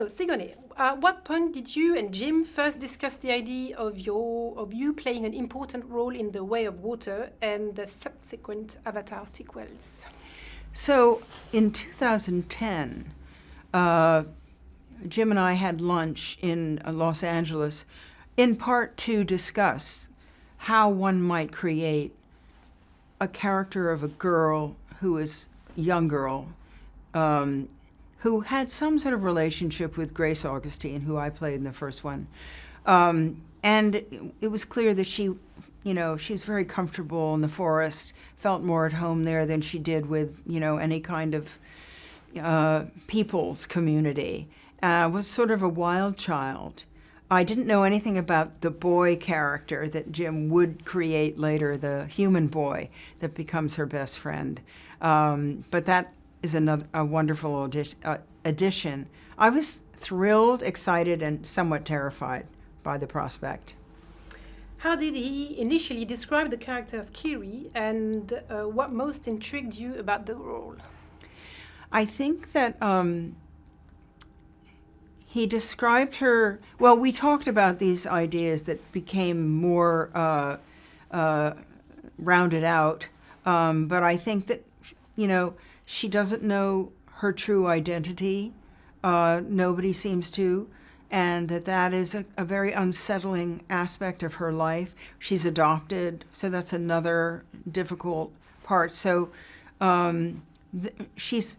So, Sigourney, at what point did you and Jim first discuss the idea of you playing an important role in The Way of Water and the subsequent Avatar sequels? So in 2010, Jim and I had lunch in Los Angeles, in part to discuss how one might create a character of a girl who is a young girl, who had some sort of relationship with Grace Augustine, who I played in the first one. And it was clear that she was very comfortable in the forest, felt more at home there than she did with, any kind of people's community. Was sort of a wild child. I didn't know anything about the boy character that Jim would create later, the human boy that becomes her best friend. But that is a wonderful addition. I was thrilled, excited, and somewhat terrified by the prospect. How did he initially describe the character of Kiri, and what most intrigued you about the role? I think that he described her, well, we talked about these ideas that became more rounded out, but I think that, she doesn't know her true identity. Nobody seems to. And that is a very unsettling aspect of her life. She's adopted, so that's another difficult part. So she's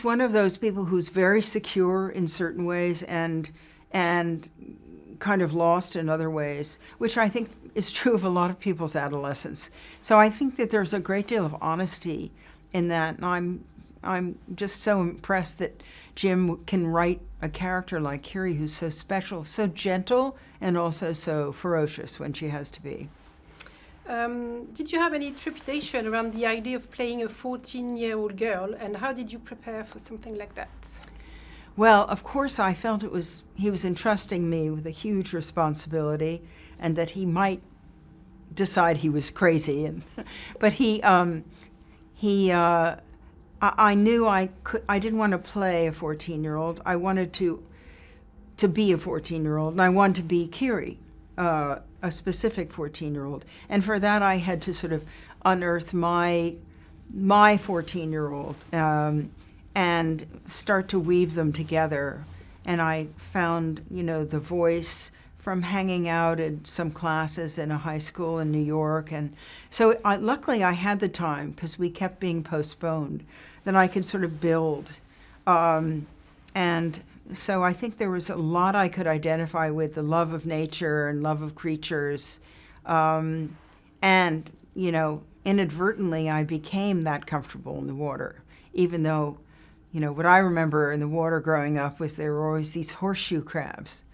one of those people who's very secure in certain ways and kind of lost in other ways, which I think is true of a lot of people's adolescence. So I think that there's a great deal of honesty in that, and I'm just so impressed that Jim can write a character like Kiri who's so special, so gentle, and also so ferocious when she has to be. Did you have any trepidation around the idea of playing a 14-year-old girl, and how did you prepare for something like that? Well, of course, I felt he was entrusting me with a huge responsibility, and that he might decide he was crazy. But I knew I didn't want to play a 14-year-old. I wanted to be a 14-year-old, and I wanted to be Kiri, a specific 14-year-old. And for that, I had to sort of unearth my 14-year-old and start to weave them together. And I found, the voice from hanging out at some classes in a high school in New York. And so luckily I had the time, because we kept being postponed, that I could sort of build. And so I think there was a lot I could identify with, the love of nature and love of creatures. And, inadvertently I became that comfortable in the water, even though, what I remember in the water growing up was there were always these horseshoe crabs,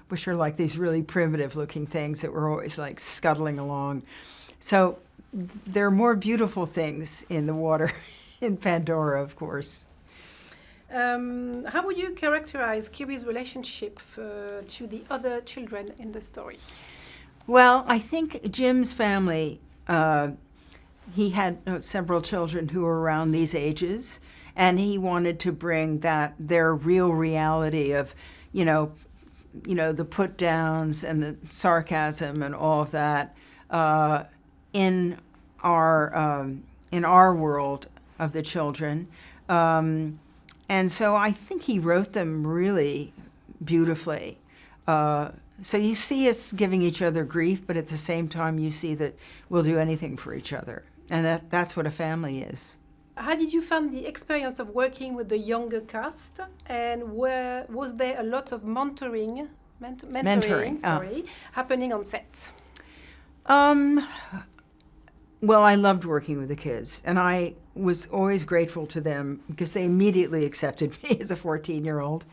which are like these really primitive looking things that were always like scuttling along. So there are more beautiful things in the water in Pandora, of course. How would you characterize Kiri's relationship to the other children in the story? Well, I think Jim's family, he had several children who were around these ages, and he wanted to bring their real reality of, the put downs and the sarcasm and all of that in our world of the children. And so I think he wrote them really beautifully. So you see us giving each other grief, but at the same time you see that we'll do anything for each other. And that's what a family is. How did you find the experience of working with the younger cast? And was there a lot of mentoring happening on set? Well, I loved working with the kids, and I was always grateful to them because they immediately accepted me as a 14-year-old.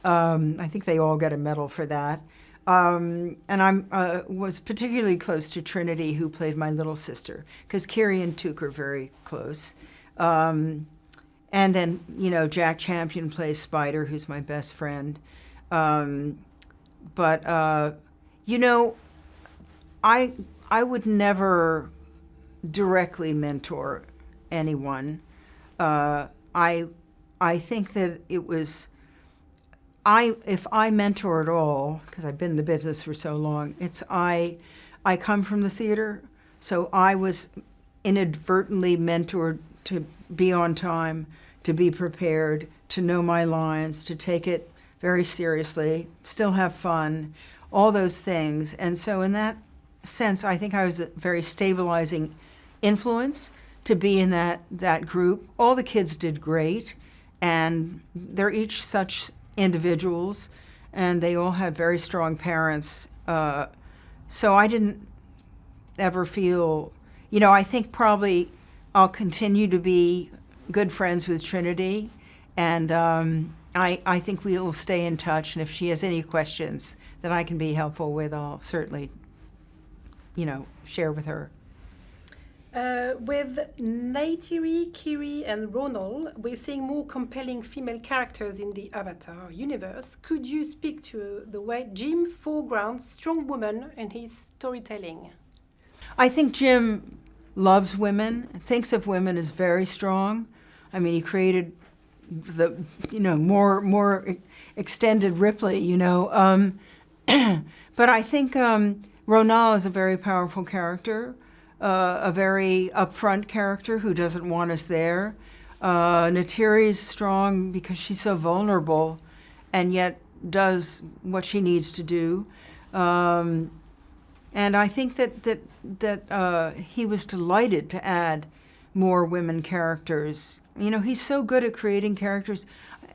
I think they all got a medal for that. And I was particularly close to Trinity, who played my little sister, because Kiri and Took are very close. And then, Jack Champion plays Spider, who's my best friend. But I would never directly mentor anyone. I think that it was if I mentor at all, because I've been in the business for so long, I come from the theater, so I was inadvertently mentored to be on time, to be prepared, to know my lines, to take it very seriously, still have fun, all those things. And so in that sense, I think I was a very stabilizing influence to be in that group. All the kids did great, and they're each such individuals, and they all have very strong parents. So I didn't ever feel, I think probably I'll continue to be good friends with Trinity, and I think we will stay in touch, and if she has any questions that I can be helpful with, I'll certainly, share with her. With Neytiri, Kiri, and Ronald, we're seeing more compelling female characters in the Avatar universe. Could you speak to the way Jim foregrounds strong women in his storytelling? I think Jim loves women, thinks of women as very strong. I mean, he created the, more extended Ripley, But I think Ronald is a very powerful character. A very upfront character who doesn't want us there. Neytiri's strong because she's so vulnerable and yet does what she needs to do. And I think that he was delighted to add more women characters. He's so good at creating characters.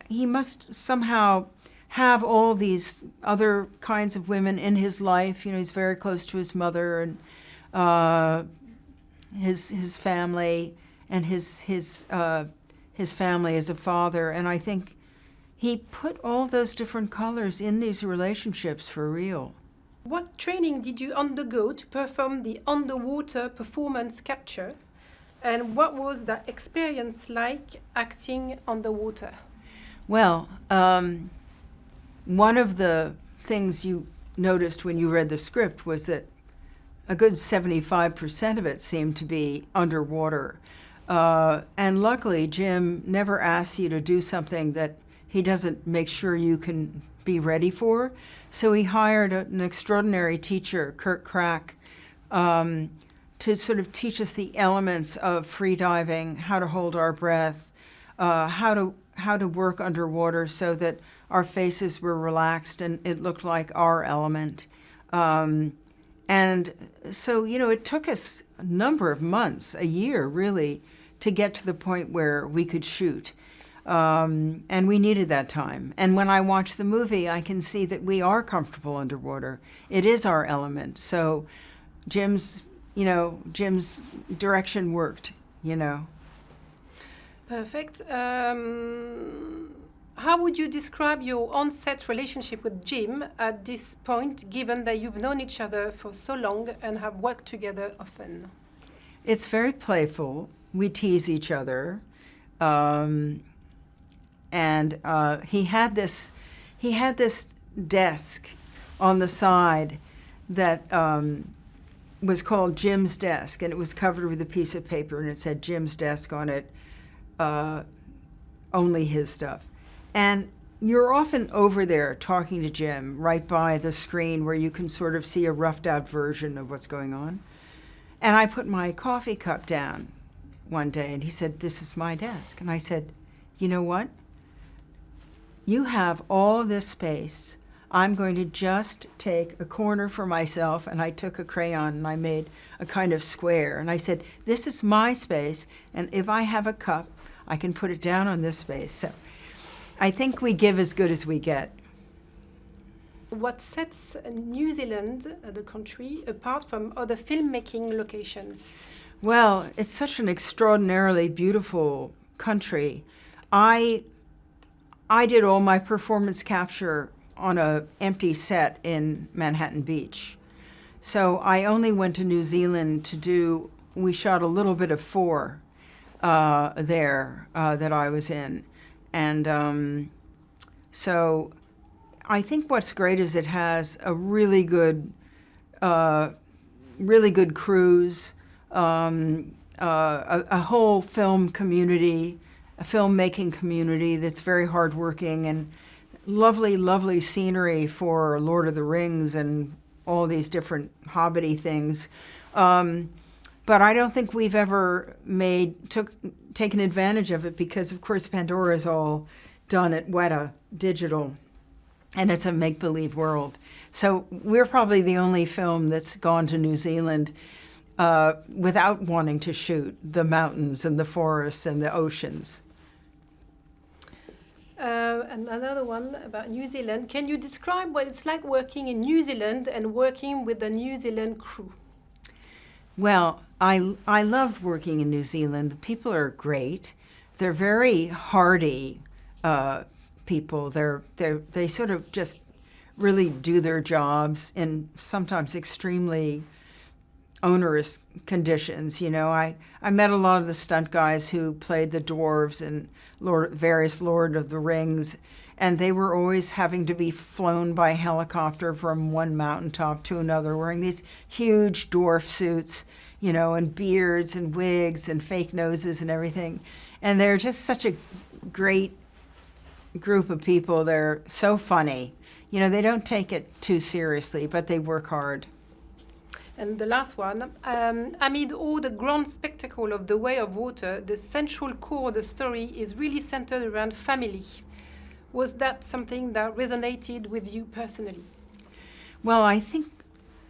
He must somehow have all these other kinds of women in his life. He's very close to his mother and his family and his family as a father, and I think he put all those different colors in these relationships for real. What training did you undergo to perform the underwater performance capture, and what was that experience like acting underwater? Well, one of the things you noticed when you read the script was that a good 75% of it seemed to be underwater. And luckily, Jim never asks you to do something that he doesn't make sure you can be ready for. So he hired an extraordinary teacher, Kurt Crack, to sort of teach us the elements of free diving, how to hold our breath, how to work underwater so that our faces were relaxed and it looked like our element. And so, it took us a number of months, a year really, to get to the point where we could shoot. And we needed that time. And when I watch the movie, I can see that we are comfortable underwater. It is our element. So Jim's direction worked, Perfect. How would you describe your on-set relationship with Jim at this point, given that you've known each other for so long and have worked together often? It's very playful. We tease each other. And he had this desk on the side that was called Jim's desk, and it was covered with a piece of paper, and it said Jim's desk on it, only his stuff. And you're often over there talking to Jim right by the screen where you can sort of see a roughed out version of what's going on. And I put my coffee cup down one day and he said, "This is my desk." And I said, "You know what? You have all this space. I'm going to just take a corner for myself." And I took a crayon and I made a kind of square. And I said, "This is my space. And if I have a cup, I can put it down on this space." So I think we give as good as we get. What sets New Zealand, the country, apart from other filmmaking locations? Well, it's such an extraordinarily beautiful country. I did all my performance capture on an empty set in Manhattan Beach. So I only went to New Zealand we shot a little bit of 4 there that I was in. And so I think what's great is it has a really good crews, a whole film community, a filmmaking community that's very hardworking, and lovely, lovely scenery for Lord of the Rings and all these different hobbity things. But I don't think we've ever taken advantage of it because, of course, Pandora is all done at Weta Digital, and it's a make-believe world. So we're probably the only film that's gone to New Zealand without wanting to shoot the mountains and the forests and the oceans. And another one about New Zealand. Can you describe what it's like working in New Zealand and working with the New Zealand crew? Well, I loved working in New Zealand. The people are great. They're very hardy people. They sort of just really do their jobs in sometimes extremely onerous conditions. You know, I met a lot of the stunt guys who played the dwarves and various Lord of the Rings, and they were always having to be flown by helicopter from one mountaintop to another, wearing these huge dwarf suits, you know, and beards and wigs and fake noses and everything. And they're just such a great group of people. They're so funny. You know, they don't take it too seriously, but they work hard. And the last one, amid all the grand spectacle of The Way of Water, the central core of the story is really centered around family. Was that something that resonated with you personally? Well, I think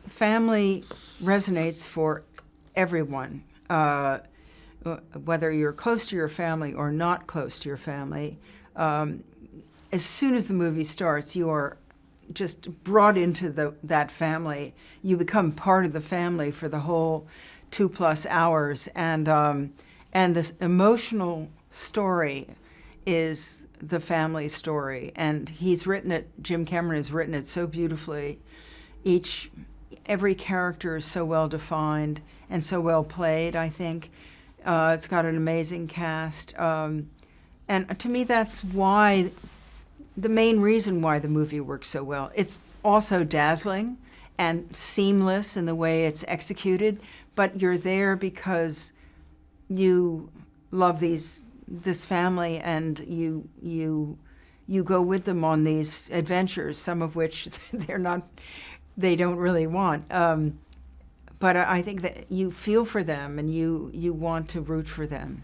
family resonates for everyone, whether you're close to your family or not close to your family. As soon as the movie starts, you are just brought into that family. You become part of the family for the whole 2+ hours, and this emotional story is the family story. And he's written it. Jim Cameron has written it so beautifully. Every character is so well defined and so well played. I think it's got an amazing cast, and to me, that's why. The main reason why the movie works so well. It's also dazzling and seamless in the way it's executed, but you're there because you love this family, and you go with them on these adventures, some of which they don't really want. But I think that you feel for them and you want to root for them.